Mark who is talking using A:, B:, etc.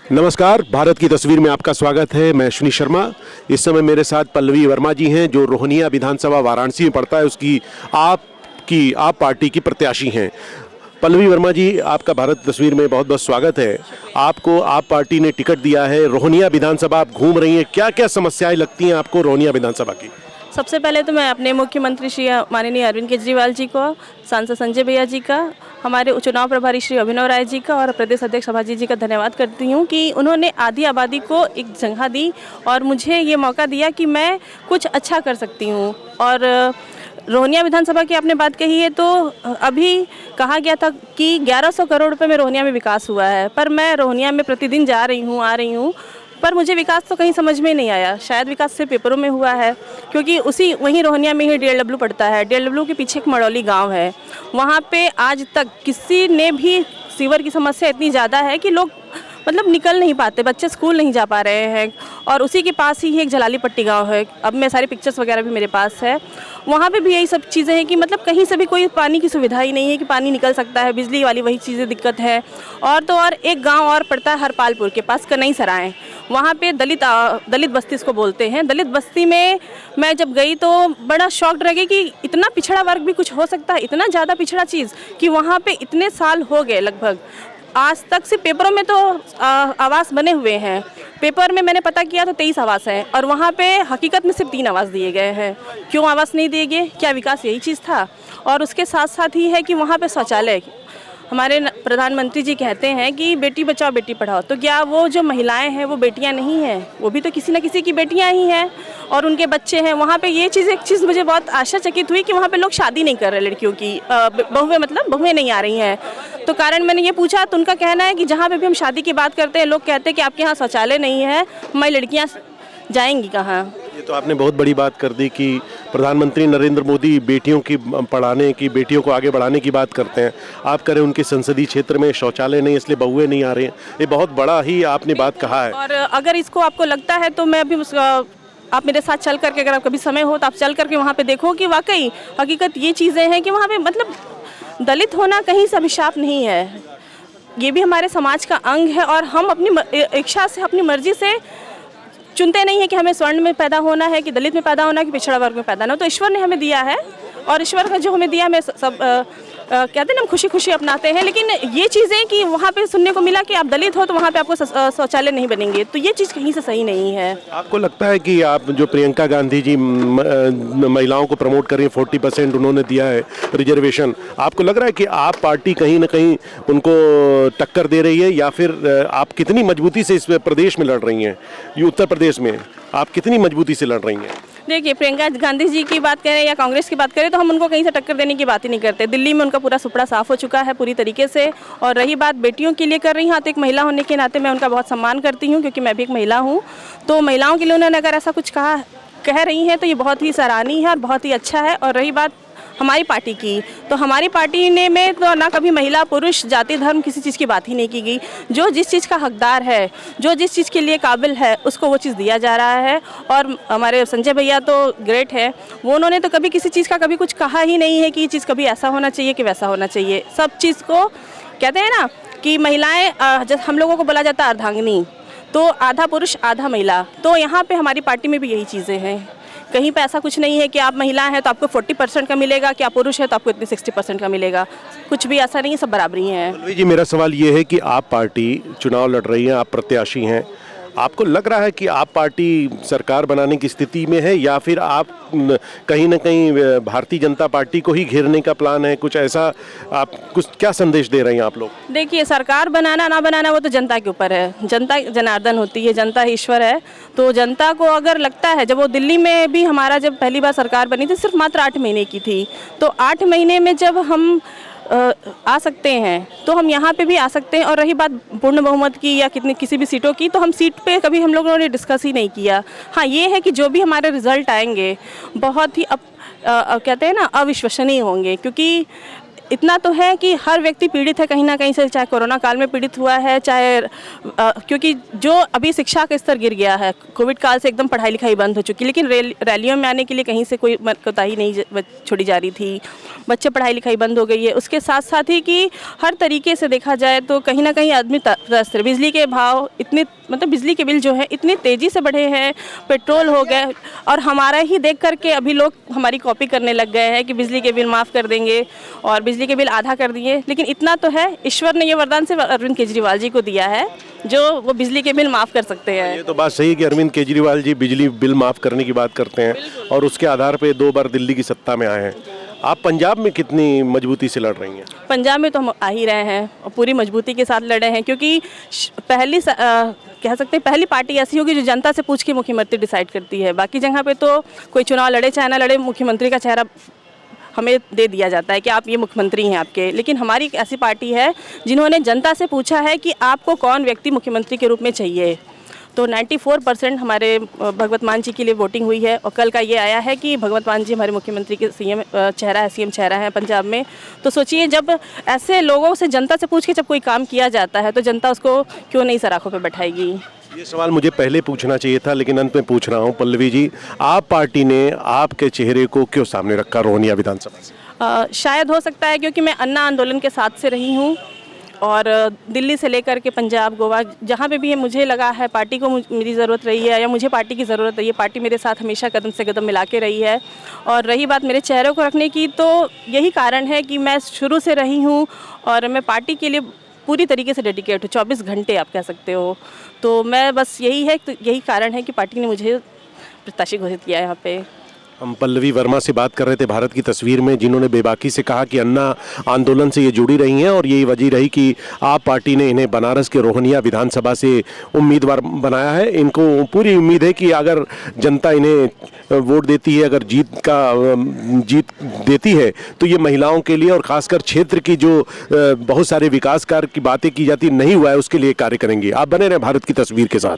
A: नमस्कार, भारत की तस्वीर में आपका स्वागत है। मैं अश्विनी शर्मा। इस समय मेरे साथ पल्लवी वर्मा जी हैं, जो रोहनिया विधानसभा वाराणसी में पड़ता है, उसकी आप पार्टी की प्रत्याशी हैं। पल्लवी वर्मा जी, आपका भारत तस्वीर में बहुत बहुत स्वागत है। आपको आप पार्टी ने टिकट दिया है, रोहनिया विधानसभा आप घूम रही हैं, क्या क्या समस्याएं लगती हैं आपको रोहनिया विधानसभा की?
B: सबसे पहले तो मैं अपने मुख्यमंत्री श्री माननीय अरविंद केजरीवाल जी को, सांसद संजय भैया जी का, हमारे चुनाव प्रभारी श्री अभिनव राय जी का और प्रदेश अध्यक्ष सभाजी जी का धन्यवाद करती हूँ कि उन्होंने आधी आबादी को एक जगह दी और मुझे ये मौका दिया कि मैं कुछ अच्छा कर सकती हूँ। और रोहनिया विधानसभा की आपने बात कही है, तो अभी कहा गया था कि 1100 करोड़ रुपए में रोहनिया में विकास हुआ है, पर मैं रोहनिया में प्रतिदिन जा रही हूँ, आ रही हूँ, पर मुझे विकास तो कहीं समझ में नहीं आया। शायद विकास सिर्फ पेपरों में हुआ है, क्योंकि वहीं रोहनिया में ही DLW पड़ता है। DLW के पीछे एक मड़ौली गांव है, वहाँ पे आज तक किसी ने भी सीवर की समस्या इतनी ज़्यादा है कि लोग मतलब निकल नहीं पाते, बच्चे स्कूल नहीं जा पा रहे हैं। और उसी के पास ही एक जलाली पट्टी गाँव है, अब मैं सारी पिक्चर्स वगैरह भी मेरे पास है। वहाँ पे भी यही सब चीज़ें हैं कि मतलब कहीं से भी कोई पानी की सुविधा ही नहीं है कि पानी निकल सकता है, बिजली वाली वही चीज़ें दिक्कत है। और तो और एक गांव और पड़ता है हरपालपुर के पास, कनई सराय, वहाँ पे दलित बस्ती इसको बोलते हैं। दलित बस्ती में मैं जब गई तो बड़ा शॉक्ड रह गई कि इतना पिछड़ा वर्ग भी कुछ हो सकता है, इतना ज़्यादा पिछड़ा चीज़ कि वहाँ पे इतने साल हो गए, लगभग आज तक सिर्फ पेपरों में तो आवास बने हुए हैं। पेपर में मैंने पता किया तो 23 आवास हैं और वहाँ पे हकीकत में सिर्फ 3 आवास दिए गए हैं। क्यों आवास नहीं दिए गए? क्या विकास यही चीज़ था? और उसके साथ साथ ही है कि वहाँ पे शौचालय, हमारे प्रधानमंत्री जी कहते हैं कि बेटी बचाओ बेटी पढ़ाओ, तो क्या वो जो महिलाएं हैं वो बेटियां नहीं हैं? वो भी तो किसी न किसी की बेटियां ही हैं और उनके बच्चे हैं। वहाँ पे ये चीज़, एक चीज़ मुझे बहुत आश्चर्यचकित हुई कि वहाँ पे लोग शादी नहीं कर रहे लड़कियों की, बहुएं नहीं आ रही हैं। तो कारण मैंने ये पूछा तो उनका कहना है कि जहाँ पे भी हम शादी की बात करते हैं, लोग कहते हैं कि आपके यहाँ शौचालय नहीं है, हमारी लड़कियाँ जाएंगी कहाँ?
A: ये तो आपने बहुत बड़ी बात कर दी कि प्रधानमंत्री नरेंद्र मोदी बेटियों की पढ़ाने की, बेटियों को आगे बढ़ाने की बात करते हैं। आप करें उनके संसदीय क्षेत्र में शौचालय नहीं, इसलिए बहुएं नहीं आ रही हैं। ये बहुत बड़ा ही आपने बात कहा है।
B: और अगर इसको आपको लगता है तो मैं अभी आप मेरे साथ चल करके, अगर आप कभी समय हो तो आप चल करके वहाँ पे देखो कि वाकई हकीकत ये चीज़ें हैं कि वहाँ पे मतलब दलित होना कहीं से अभिशाप नहीं है, ये भी हमारे समाज का अंग है। और हम अपनी इच्छा से, अपनी मर्जी से चुनते नहीं है कि हमें स्वर्ण में पैदा होना है, कि दलित में पैदा होना है, कि पिछड़ा वर्ग में पैदा होना। तो ईश्वर ने हमें दिया है और ईश्वर का जो हमें दिया, हमें सब कहते हैं ना, हम खुशी खुशी अपनाते हैं। लेकिन ये चीज़ें कि वहाँ पे सुनने को मिला कि आप दलित हो तो वहाँ पे आपको शौचालय नहीं बनेंगे, तो ये चीज़ कहीं से सही नहीं है।
A: आपको लगता है कि आप जो प्रियंका गांधी जी महिलाओं को प्रमोट कर रही हैं, 40% उन्होंने दिया है रिजर्वेशन, आपको लग रहा है कि आप पार्टी कहीं ना कहीं उनको टक्कर दे रही है, या फिर आप कितनी मजबूती से इस प्रदेश में लड़ रही हैं? ये उत्तर प्रदेश में आप कितनी मजबूती से लड़ रही हैं?
B: देखिए, प्रियंका गांधी जी की बात करें या कांग्रेस की बात करें तो हम उनको कहीं से टक्कर देने की बात ही नहीं करते। दिल्ली में उनका पूरा सुपड़ा साफ हो चुका है पूरी तरीके से। और रही बात बेटियों के लिए कर रही हैं, तो एक महिला होने के नाते मैं उनका बहुत सम्मान करती हूँ, क्योंकि मैं भी एक महिला हूँ। तो महिलाओं के लिए उन्होंने अगर ऐसा कुछ कह रही हैं तो ये बहुत ही सराहनीय है और बहुत ही अच्छा है। और रही बात हमारी पार्टी की, तो हमारी पार्टी ने में तो ना कभी महिला पुरुष जाति धर्म किसी चीज़ की बात ही नहीं की गई। जो जिस चीज़ का हकदार है, जो जिस चीज़ के लिए काबिल है, उसको वो चीज़ दिया जा रहा है। और हमारे संजय भैया तो ग्रेट है, वो उन्होंने तो कभी किसी चीज़ का कभी कुछ कहा ही नहीं है कि ये चीज़ कभी ऐसा होना चाहिए कि वैसा होना चाहिए। सब चीज़ को कहते हैं ना कि महिलाएँ, जब हम लोगों को बोला जाता है अर्धांगिनी, तो आधा पुरुष आधा महिला, तो यहाँ पर हमारी पार्टी में भी यही चीज़ें हैं। कहीं पे ऐसा कुछ नहीं है कि आप महिला हैं तो आपको 40% का मिलेगा, कि आप पुरुष हैं तो आपको इतने 60% का मिलेगा, कुछ भी ऐसा नहीं है, सब बराबरी हैं।
A: जी, मेरा सवाल ये है कि आप पार्टी चुनाव लड़ रही हैं, आप प्रत्याशी हैं, आपको लग रहा है कि आप पार्टी सरकार बनाने की स्थिति में है, या फिर आप कहीं ना कहीं भारतीय जनता पार्टी को ही घेरने का प्लान है? कुछ ऐसा आप कुछ क्या संदेश दे रहे हैं आप लोग?
B: देखिए, सरकार बनाना ना बनाना वो तो जनता के ऊपर है। जनता जनार्दन होती है, जनता ही ईश्वर है। तो जनता को अगर लगता है, जब वो दिल्ली में भी हमारा जब पहली बार सरकार बनी थी सिर्फ मात्र 8 महीने की थी, तो 8 महीने में जब हम आ सकते हैं तो हम यहाँ पे भी आ सकते हैं। और रही बात पूर्ण बहुमत की या किसी भी सीटों की, तो हम सीट पे कभी हम लोगों ने डिस्कस ही नहीं किया। हाँ, ये है कि जो भी हमारे रिजल्ट आएंगे बहुत ही कहते हैं ना अविश्वसनीय होंगे, क्योंकि इतना तो है कि हर व्यक्ति पीड़ित है कहीं ना कहीं से, चाहे कोरोना काल में पीड़ित हुआ है, चाहे क्योंकि जो अभी शिक्षा का स्तर गिर गया है, कोविड काल से एकदम पढ़ाई लिखाई बंद हो चुकी, लेकिन रैलियों में आने के लिए कहीं से कोई कोताही नहीं छोड़ी जा रही थी, बच्चे पढ़ाई लिखाई बंद हो गई है। उसके साथ साथ ही कि हर तरीके से देखा जाए तो कहीं ना कहीं आदमी त्रस्त है। बिजली के भाव इतने, मतलब बिजली के बिल जो है इतनी तेज़ी से बढ़े हैं, पेट्रोल हो गए, और हमारा ही देख करके अभी लोग हमारी कॉपी करने लग गए हैं कि बिजली के बिल माफ़ कर देंगे और बिजली के बिल आधा कर दिए। लेकिन इतना तो है, ईश्वर ने ये वरदान सिर्फ अरविंद केजरीवाल जी को दिया है जो वो बिजली के बिल माफ़ कर सकते हैं।
A: ये तो बात सही है कि अरविंद केजरीवाल जी बिजली बिल माफ़ करने की बात करते हैं और उसके आधार पे 2 बार दिल्ली की सत्ता में आए हैं। आप पंजाब में कितनी मजबूती से लड़ रही हैं?
B: पंजाब में तो हम आ ही रहे हैं और पूरी मजबूती के साथ लड़े हैं, क्योंकि कह सकते हैं पहली पार्टी ऐसी होगी जो जनता से पूछ के मुख्यमंत्री डिसाइड करती है। बाकी जगह पे तो कोई चुनाव लड़े चाहे ना लड़े, मुख्यमंत्री का चेहरा हमें दे दिया जाता है कि आप ये मुख्यमंत्री हैं आपके। लेकिन हमारी एक ऐसी पार्टी है जिन्होंने जनता से पूछा है कि आपको कौन व्यक्ति मुख्यमंत्री के रूप में चाहिए। तो 94% हमारे भगवत मान जी के लिए वोटिंग हुई है, और कल का ये आया है कि भगवत मान जी हमारे मुख्यमंत्री के सीएम चेहरा है पंजाब में। तो सोचिए, जब ऐसे लोगों से जनता से पूछ के जब कोई काम किया जाता है तो जनता उसको क्यों नहीं सराखों पे बैठाएगी।
A: ये सवाल मुझे पहले पूछना चाहिए था, लेकिन अंत में पूछ रहा हूँ। पल्लवी जी, आप पार्टी ने आपके चेहरे को क्यों सामने रखा रोहनिया विधानसभा से?
B: शायद हो सकता है क्योंकि मैं अन्ना आंदोलन के साथ से रही हूँ, और दिल्ली से लेकर के पंजाब, गोवा, जहाँ पे भी है मुझे लगा है पार्टी को मेरी ज़रूरत रही है या मुझे पार्टी की ज़रूरत रही है। पार्टी मेरे साथ हमेशा कदम से कदम मिला के रही है। और रही बात मेरे चेहरे को रखने की, तो यही कारण है कि मैं शुरू से रही हूँ और मैं पार्टी के लिए पूरी तरीके से डेडिकेट हूँ, 24 घंटे आप कह सकते हो। तो मैं बस यही कारण है कि पार्टी ने मुझे प्रत्याशी घोषित किया है यहाँ पे।
A: हम पल्लवी वर्मा से बात कर रहे थे भारत की तस्वीर में, जिन्होंने बेबाकी से कहा कि अन्ना आंदोलन से ये जुड़ी रही हैं और यही वजह रही कि आप पार्टी ने इन्हें बनारस के रोहनिया विधानसभा से उम्मीदवार बनाया है। इनको पूरी उम्मीद है कि अगर जनता इन्हें वोट देती है, अगर जीत देती है, तो ये महिलाओं के लिए और खासकर क्षेत्र की जो बहुत सारे विकास कार्य की बातें की जाती नहीं हुआ है उसके लिए कार्य करेंगे। आप बने रहें भारत की तस्वीर के साथ।